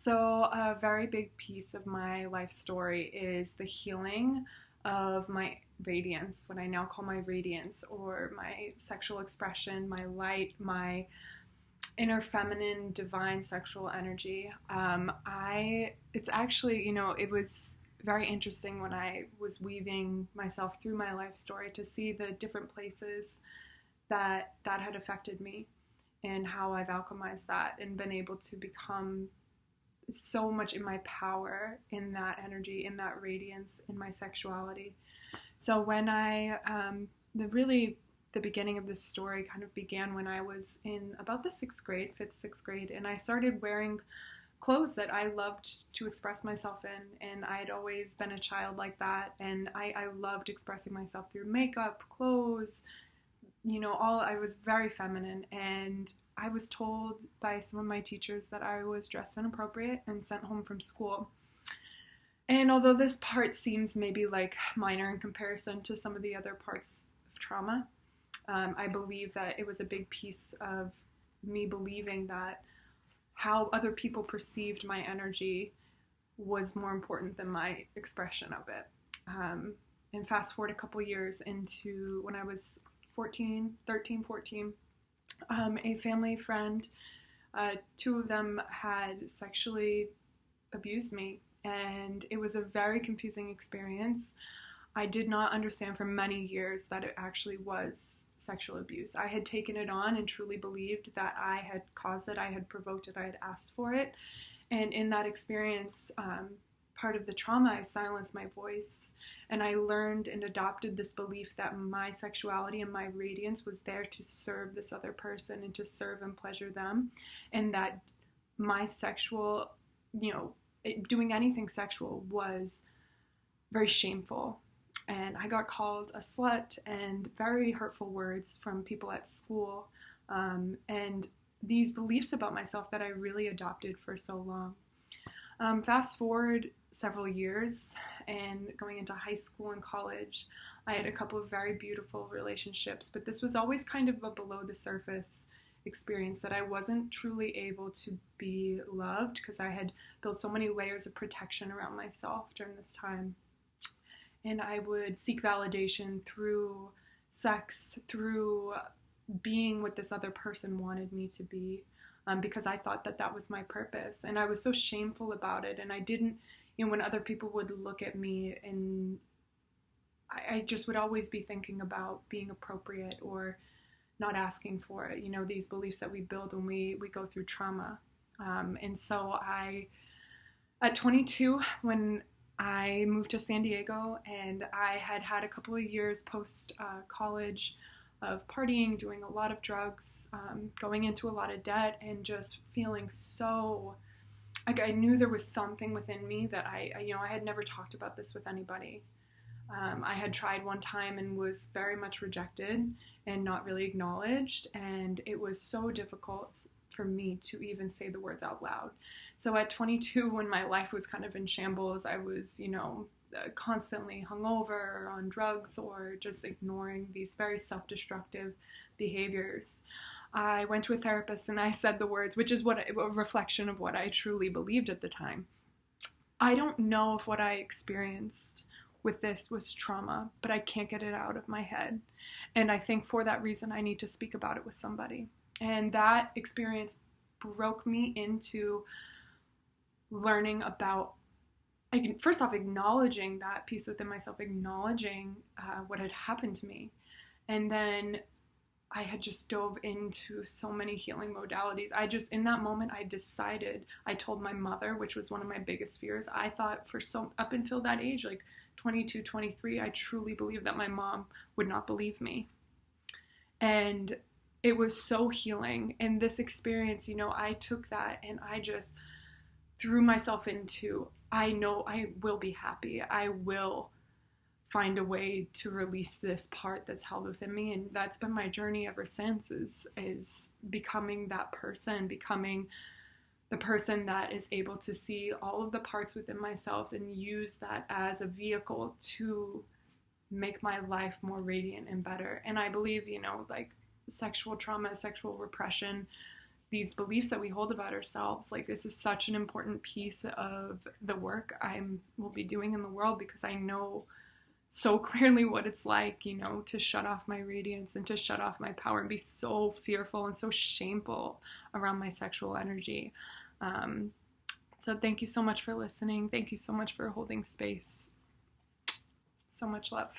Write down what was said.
So, a very big piece of my life story is the healing of my radiance, what I now call my radiance, or my sexual expression, my light, my inner feminine, divine sexual energy. It's actually, it was very interesting when I was weaving myself through my life story to see the different places that had affected me and how I've alchemized that and been able to become so much in my power, in that energy, in that radiance, in my sexuality. So when the beginning of this story kind of began when I was in about the fifth, sixth grade, and I started wearing clothes that I loved to express myself in, and I'd always been a child like that, and I loved expressing myself through makeup, clothes, I was very feminine, and I was told by some of my teachers that I was dressed inappropriate and sent home from school. And although this part seems maybe like minor in comparison to some of the other parts of trauma, I believe that it was a big piece of me believing that how other people perceived my energy was more important than my expression of it. And fast forward a couple years into when I was 14, a family friend, two of them had sexually abused me, and it was a very confusing experience. I did not understand for many years that it actually was sexual abuse. I had taken it on and truly believed that I had caused it, I had provoked it, I had asked for it. And in that experience, part of the trauma, I silenced my voice, and I learned and adopted this belief that my sexuality and my radiance was there to serve this other person and to serve and pleasure them, and that my sexual, doing anything sexual was very shameful. And I got called a slut and very hurtful words from people at school, and these beliefs about myself that I really adopted for so long. Fast forward several years and going into high school and college, I had a couple of very beautiful relationships, but this was always kind of a below the surface experience that I wasn't truly able to be loved because I had built so many layers of protection around myself during this time. And I would seek validation through sex, through being what this other person wanted me to be, because I thought that that was my purpose. And I was so shameful about it. And I didn't, when other people would look at me, and I just would always be thinking about being appropriate or not asking for it, these beliefs that we build when we go through trauma. And so at 22, when I moved to San Diego, and I had had a couple of years post college of partying, doing a lot of drugs, going into a lot of debt, and just feeling so like I knew there was something within me that I had never talked about this with anybody. I had tried one time and was very much rejected and not really acknowledged, and it was so difficult for me to even say the words out loud. So at 22, when my life was kind of in shambles, I was, constantly hungover or on drugs or just ignoring these very self-destructive behaviors. I went to a therapist and I said the words, which is a reflection of what I truly believed at the time. I don't know if what I experienced with this was trauma, but I can't get it out of my head. And I think for that reason, I need to speak about it with somebody. And that experience broke me into learning about, first off, acknowledging that piece within myself, acknowledging what had happened to me. And then I had just dove into so many healing modalities. In that moment, I told my mother, which was one of my biggest fears. I thought up until that age, like 22, 23, I truly believed that my mom would not believe me. And it was so healing. And this experience, I took that and I just threw myself into, I know I will be happy. I will find a way to release this part that's held within me. And that's been my journey ever since, is becoming that person, becoming the person that is able to see all of the parts within myself and use that as a vehicle to make my life more radiant and better. And I believe, sexual trauma, sexual repression these beliefs that we hold about ourselves. Like, this is such an important piece of the work I will be doing in the world, because I know so clearly what it's like, you know, to shut off my radiance and to shut off my power and be so fearful and so shameful around my sexual energy. So thank you so much for listening. Thank you so much for holding space. So much love.